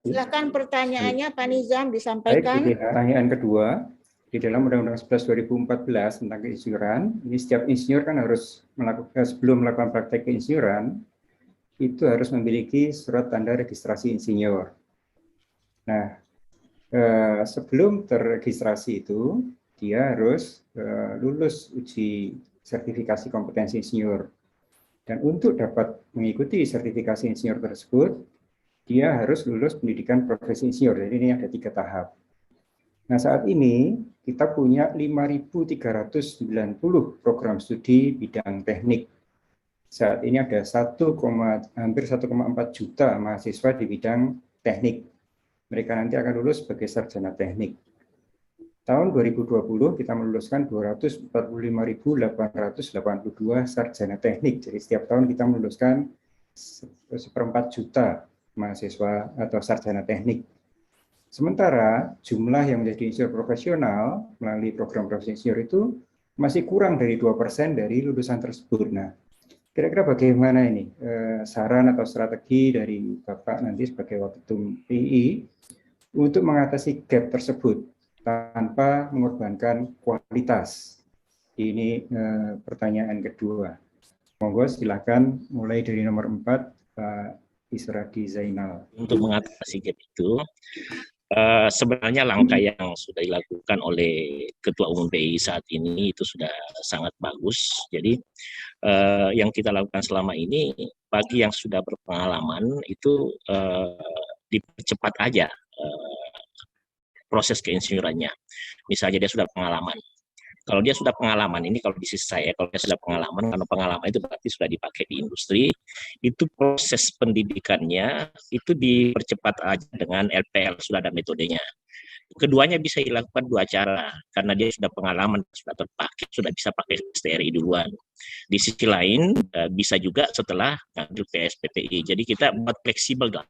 Silakan pertanyaannya Pak Nizam Baik, disampaikan. pertanyaan kedua, di dalam Undang-Undang 11 2014 tentang keinsinyuran, ini setiap insinyur kan harus melakukan, sebelum melakukan praktek keinsinyuran, itu harus memiliki surat tanda registrasi insinyur. Nah, sebelum terregistrasi itu, dia harus lulus uji sertifikasi kompetensi insinyur. Dan untuk dapat mengikuti sertifikasi insinyur tersebut, dia harus lulus pendidikan profesi insinyur. Jadi ini ada 3 tahap. Nah, saat ini kita punya 5.390 program studi bidang teknik. Saat ini ada hampir 1,4 juta mahasiswa di bidang teknik. Mereka nanti akan lulus sebagai sarjana teknik. Tahun 2020 kita meluluskan 245.882 sarjana teknik. Jadi setiap tahun kita meluluskan 1,4 juta mahasiswa atau sarjana teknik. Sementara jumlah yang menjadi insinyur profesional melalui program profesi insinyur itu masih kurang dari 2% dari lulusan tersebut. Nah, kira-kira bagaimana ini saran atau strategi dari Bapak nanti sebagai Waketum PI untuk mengatasi gap tersebut tanpa mengorbankan kualitas? Ini pertanyaan kedua. Monggo silakan mulai dari nomor 4, Pak Isradi Zainal. Untuk mengatasi gap itu, sebenarnya langkah yang sudah dilakukan oleh Ketua Umum PI saat ini itu sudah sangat bagus. Jadi yang kita lakukan selama ini bagi yang sudah berpengalaman itu dipercepat aja proses keinsinyurannya. Misalnya dia sudah pengalaman. Kalau dia sudah pengalaman, ini kalau di sisi saya, kalau dia sudah pengalaman, karena pengalaman itu berarti sudah dipakai di industri, itu proses pendidikannya itu dipercepat aja dengan LPL, sudah ada metodenya. Keduanya bisa dilakukan 2 cara, karena dia sudah pengalaman, sudah terpakai, sudah bisa pakai STRI duluan. Di sisi lain, bisa juga setelah ngambil PSPPI. Jadi kita buat fleksibel lah.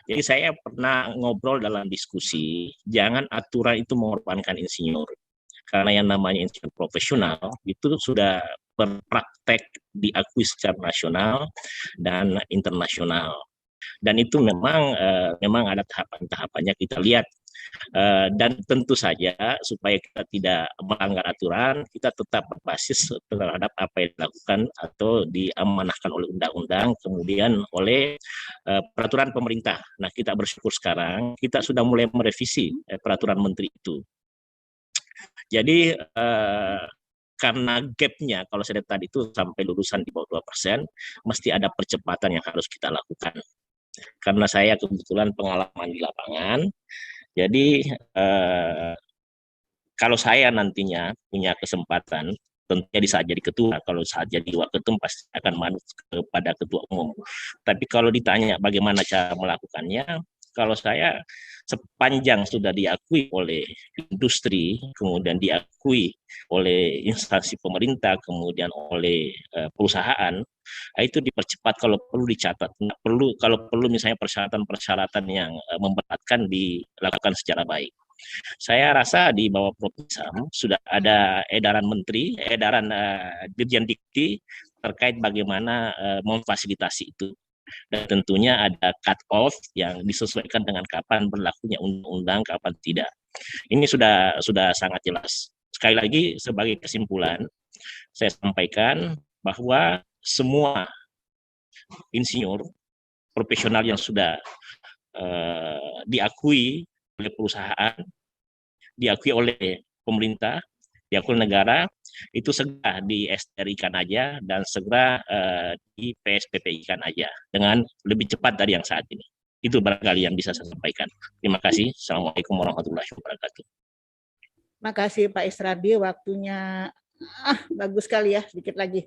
Jadi saya pernah ngobrol dalam diskusi, jangan aturan itu mengorbankan insinyur. Karena yang namanya insinyur profesional itu sudah berpraktek diakui secara nasional dan internasional. Dan itu memang ada tahapan-tahapannya kita lihat. Dan tentu saja supaya kita tidak melanggar aturan, kita tetap berbasis terhadap apa yang dilakukan atau diamanahkan oleh undang-undang, kemudian oleh peraturan pemerintah. Nah, kita bersyukur sekarang kita sudah mulai merevisi peraturan menteri itu. Jadi karena gapnya kalau saya lihat tadi itu sampai lulusan di bawah 2%, mesti ada percepatan yang harus kita lakukan. Karena saya kebetulan pengalaman di lapangan, jadi kalau saya nantinya punya kesempatan, tentunya di saat jadi ketua, kalau saat jadi waketum pasti akan manut kepada ketua umum. Tapi kalau ditanya bagaimana cara melakukannya, kalau saya sepanjang sudah diakui oleh industri, kemudian diakui oleh instansi pemerintah, kemudian oleh perusahaan, itu dipercepat kalau perlu dicatat. Kalau perlu misalnya persyaratan-persyaratan yang memberatkan dilakukan secara baik. Saya rasa di bawah Propisam sudah ada edaran menteri, edaran Dirjen Dikti terkait bagaimana memfasilitasi itu. Dan tentunya ada cut off yang disesuaikan dengan kapan berlakunya undang-undang, kapan tidak. Ini sudah sangat jelas. Sekali lagi sebagai kesimpulan, saya sampaikan bahwa semua insinyur profesional yang sudah diakui oleh perusahaan, diakui oleh pemerintah, diakui negara, itu segera di STRI-kan aja dan segera di PSPPI-kan aja dengan lebih cepat dari yang saat ini. Itu barangkali yang bisa saya sampaikan. Terima kasih. Assalamualaikum warahmatullahi wabarakatuh. Terima kasih Pak Isradi, waktunya bagus sekali ya, sedikit lagi.